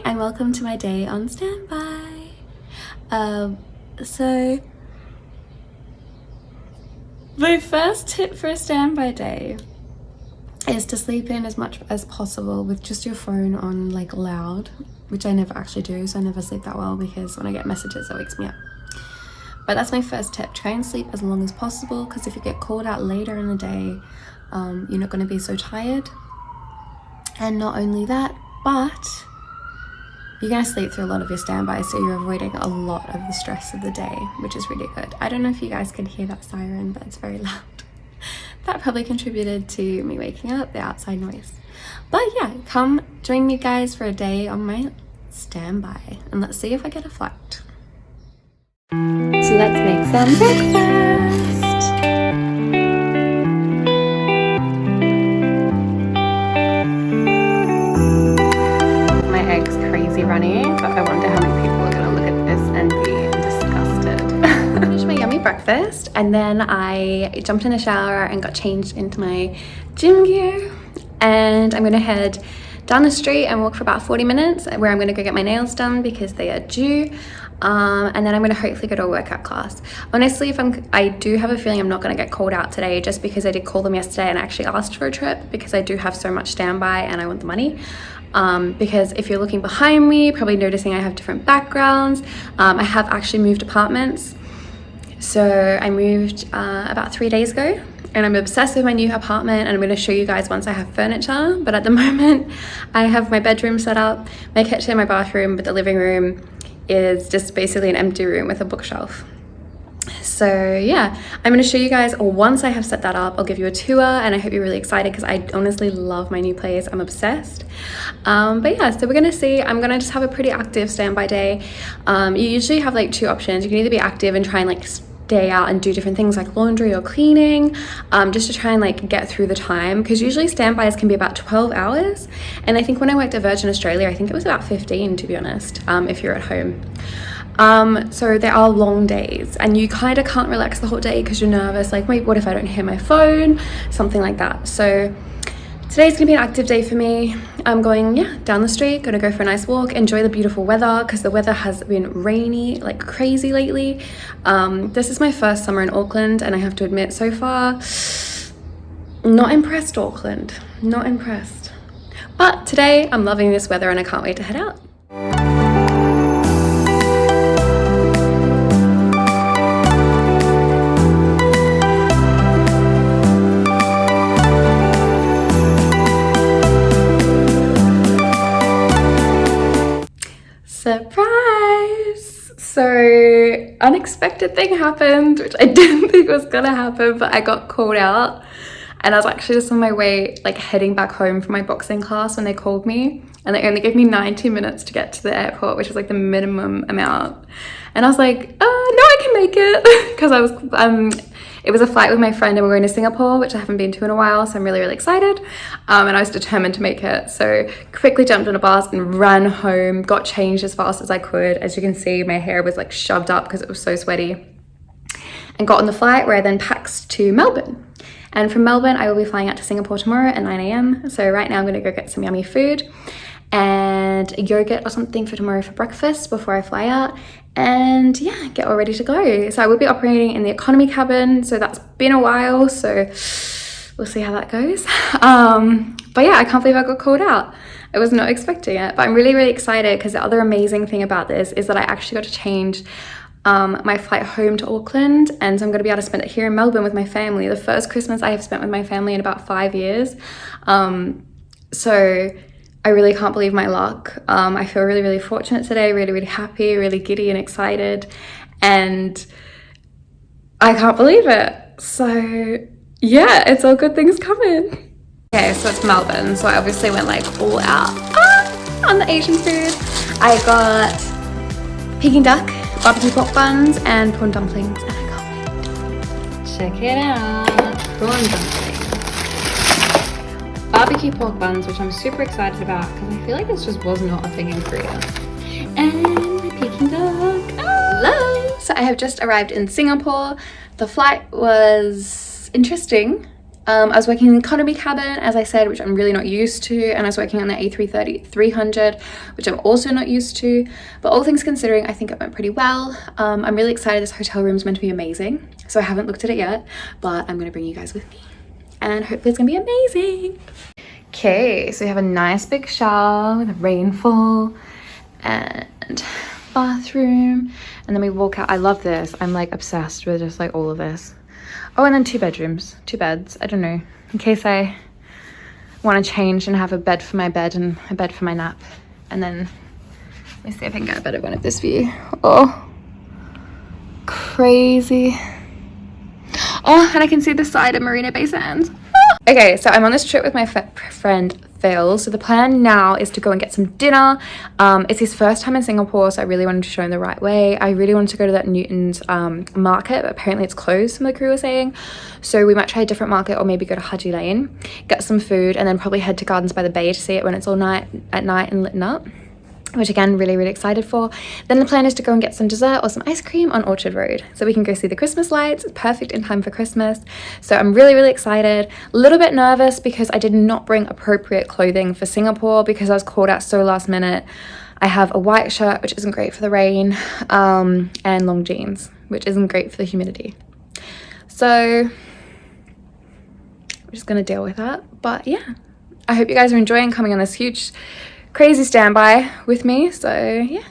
and welcome to my day on standby. So my first tip for a standby day is to sleep in as much as possible with just your phone on like loud, which I never actually do, so I never sleep that well because when I get messages it wakes me up. But that's my first tip. Try and sleep as long as possible, because if you get called out later in the day, you're not going to be so tired. And not only that, but you're going to sleep through a lot of your standby, so you're avoiding a lot of the stress of the day, which is really good. I don't know if you guys can hear that siren, but it's very loud. That probably contributed to me waking up, the outside noise. But yeah, come join me guys for a day on my standby, and let's see if I get a flight. So let's make some breakfast. My egg's crazy runny, but I wonder how many people are gonna look at this and be disgusted. I finished my yummy breakfast and then I jumped in the shower and got changed into my gym gear, and I'm gonna head down the street and walk for about 40 minutes where I'm gonna go get my nails done because they are due. And then I'm gonna hopefully go to a workout class. Honestly, I do have a feeling I'm not gonna get called out today, just because I did call them yesterday and I actually asked for a trip because I do have so much standby and I want the money. Because if you're looking behind me, probably noticing I have different backgrounds. I have actually moved apartments. So I moved about 3 days ago, and I'm obsessed with my new apartment, and I'm going to show you guys once I have furniture. But at the moment I have my bedroom set up, my kitchen, my bathroom, but the living room is just basically an empty room with a bookshelf. So yeah, I'm going to show you guys once I have set that up. I'll give you a tour, and I hope you're really excited because I honestly love my new place. I'm obsessed. But yeah, so we're going to see. I'm going to just have a pretty active standby day. You usually have like two options. You can either be active and try and like stay out and do different things like laundry or cleaning, just to try and like get through the time, because usually standbys can be about 12 hours, and I think when I worked at Virgin Australia, I think it was about 15, to be honest, if you're at home. So there are long days, and you kind of can't relax the whole day because you're nervous, like, wait, what if I don't hear my phone, something like that. So today's gonna be an active day for me. I'm going down the street, gonna go for a nice walk, enjoy the beautiful weather, because the weather has been rainy like crazy lately. This is my first summer in Auckland, and I have to admit, so far, not impressed. Auckland, not impressed. But today I'm loving this weather and I can't wait to head out. Surprise! So unexpected thing happened, which I didn't think was gonna happen, but I got called out, and I was actually just on my way like heading back home from my boxing class when they called me, and they only gave me 90 minutes to get to the airport, which is like the minimum amount. And I was like, no, I can make it, because I was it was a flight with my friend and we're going to Singapore, which I haven't been to in a while, so I'm really, really excited. And I was determined to make it. So quickly jumped on a bus and ran home, got changed as fast as I could. As you can see, my hair was like shoved up because it was so sweaty. And got on the flight, where I then packed to Melbourne. And from Melbourne, I will be flying out to Singapore tomorrow at 9 AM. So right now I'm gonna go get some yummy food and yogurt or something for tomorrow for breakfast before I fly out, and yeah, get all ready to go. So I will be operating in the economy cabin, so that's been a while, so we'll see how that goes. But yeah, I can't believe I got called out. I was not expecting it, but I'm really, really excited, because the other amazing thing about this is that I actually got to change my flight home to Auckland, and so I'm going to be able to spend it here in Melbourne with my family. The first Christmas I have spent with my family in about 5 years. So I really can't believe my luck. I feel really, really fortunate today, really, really happy, really giddy and excited, and I can't believe it. So yeah, it's all good things coming. Okay, so it's Melbourne, so I obviously went like all out on the Asian food. I got Peking duck, barbecue pork buns, and prawn dumplings, and I can't wait. Check it out, prawn dumplings. Barbecue pork buns, which I'm super excited about because I feel like this just was not a thing in Korea. And my Peking duck. Hello! So I have just arrived in Singapore. The flight was interesting. I was working in the economy cabin, as I said, which I'm really not used to, and I was working on the A330-300, which I'm also not used to, but all things considering, I think it went pretty well. I'm really excited. This hotel room is meant to be amazing, so I haven't looked at it yet, but I'm gonna bring you guys with me, and hopefully it's gonna be amazing. Okay, so we have a nice big shower with a rainfall and bathroom, and then we walk out. I love this. I'm like obsessed with just like all of this. Oh, and then 2 bedrooms, 2 beds. I don't know, in case I want to change and have a bed for my bed and a bed for my nap. And then let me see if I can get a better one of this view. Oh, crazy. Oh, and I can see the side of Marina Bay Sands. Okay, so I'm on this trip with my friend Phil. So the plan now is to go and get some dinner. It's his first time in Singapore, so I really wanted to show him the right way. I really wanted to go to that Newton's market, but apparently it's closed, some of the crew were saying. So we might try a different market, or maybe go to Haji Lane, get some food, and then probably head to Gardens by the Bay to see it when it's all at night and lit up, which again, really excited for. Then the plan is to go and get some dessert or some ice cream on Orchard Road, so we can go see the Christmas lights. It's perfect in time for Christmas. So I'm really excited. A little bit nervous because I did not bring appropriate clothing for Singapore because I was called out so last minute. I have a white shirt, which isn't great for the rain, and long jeans, which isn't great for the humidity. So I'm just gonna deal with that. But yeah, I hope you guys are enjoying coming on this huge crazy standby with me, so yeah.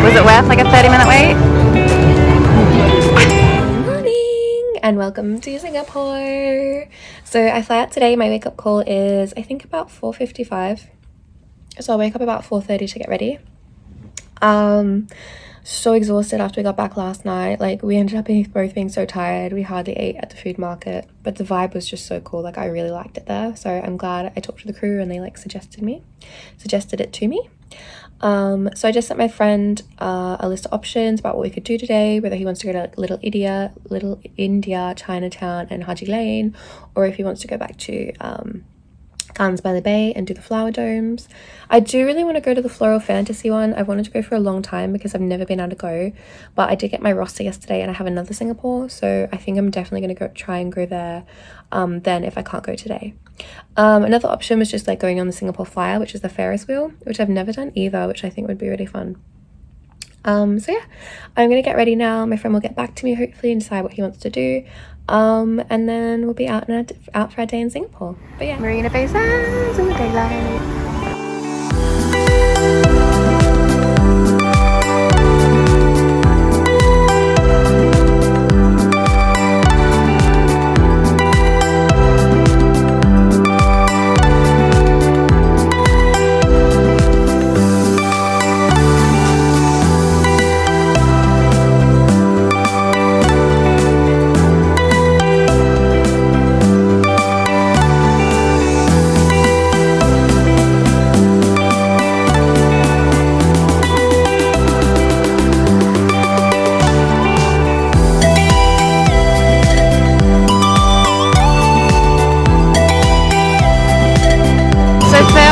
Was it worth like a 30-minute wait? Good morning and welcome to Singapore. So I fly out today. My wake up call is I think about 4:55. So I'll wake up about 4:30 to get ready. So exhausted after we got back last night. Like we ended up both being so tired. We hardly ate at the food market, but the vibe was just so cool. Like I really liked it there. So I'm glad I talked to the crew and they like suggested it to me. So I just sent my friend a list of options about what we could do today, whether he wants to go to like Little India, Chinatown and Haji Lane, or if he wants to go back to Gardens by the Bay and do the flower domes. I do really want to go to the Floral Fantasy one. I've wanted to go for a long time because I've never been able to go, but I did get my roster yesterday and I have another Singapore, so I think I'm definitely going to try and go there then if I can't go today. Another option was just like going on the Singapore Flyer, which is the Ferris wheel, which I've never done either, which I think would be really fun. So yeah, I'm gonna get ready now. My friend will get back to me hopefully and decide what he wants to do, and then we'll be out for our day in Singapore. But yeah, Marina Bay Sands in the daylight.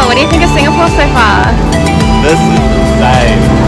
What do you think of Singapore so far? This is insane.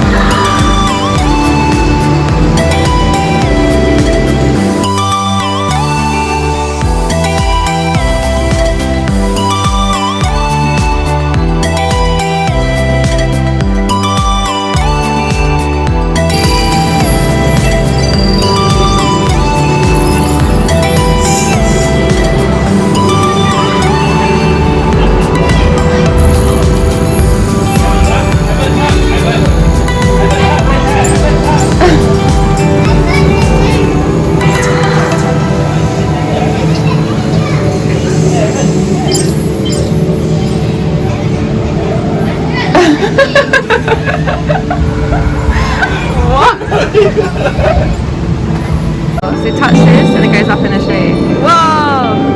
So touch this and it goes up in the tree. Whoa!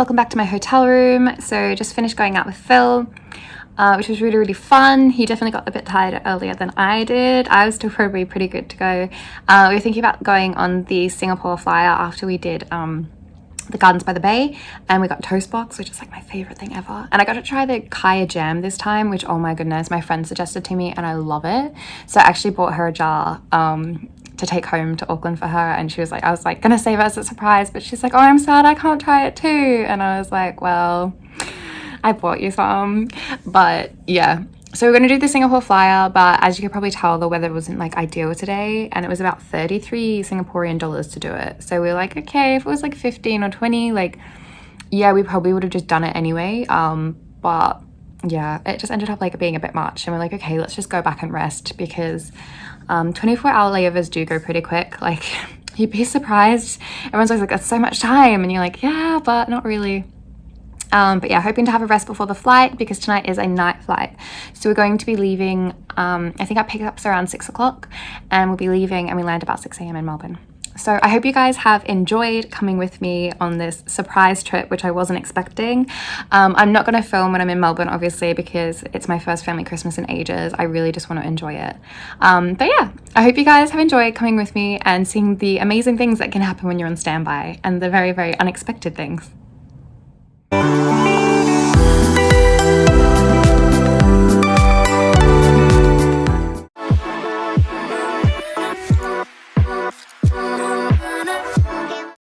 welcome back to my hotel room. So just finished going out with Phil, which was really fun. He definitely got a bit tired earlier than I did. I was still probably pretty good to go. We were thinking about going on the Singapore flyer after we did the Gardens by the Bay, and we got toast box, which is like my favorite thing ever. And I got to try the kaya jam this time, which, oh my goodness, my friend suggested to me and I love it. So I actually bought her a jar to take home to Auckland for her, and she was like, I was like gonna save it as a surprise, but she's like, oh, I'm sad I can't try it too. And I was like, well, I bought you some. But yeah, so we're gonna do the Singapore flyer, but as you can probably tell, the weather wasn't like ideal today, and it was about 33 Singaporean dollars to do it. So we were like, okay, if it was like 15 or 20, like, yeah, we probably would have just done it anyway. But yeah, it just ended up like being a bit much, and we're like, okay, let's just go back and rest, because 24-hour layovers do go pretty quick. Like, you'd be surprised. Everyone's always like, that's so much time, and you're like, yeah, but not really. But yeah, hoping to have a rest before the flight, because tonight is a night flight. So we're going to be leaving, I think our pickup's around 6 o'clock, and we'll be leaving, and we land about 6 a.m. in Melbourne. So I hope you guys have enjoyed coming with me on this surprise trip, which I wasn't expecting. I'm not going to film when I'm in Melbourne, obviously, because it's my first family Christmas in ages. I really just want to enjoy it. But yeah, I hope you guys have enjoyed coming with me and seeing the amazing things that can happen when you're on standby, and the very unexpected things.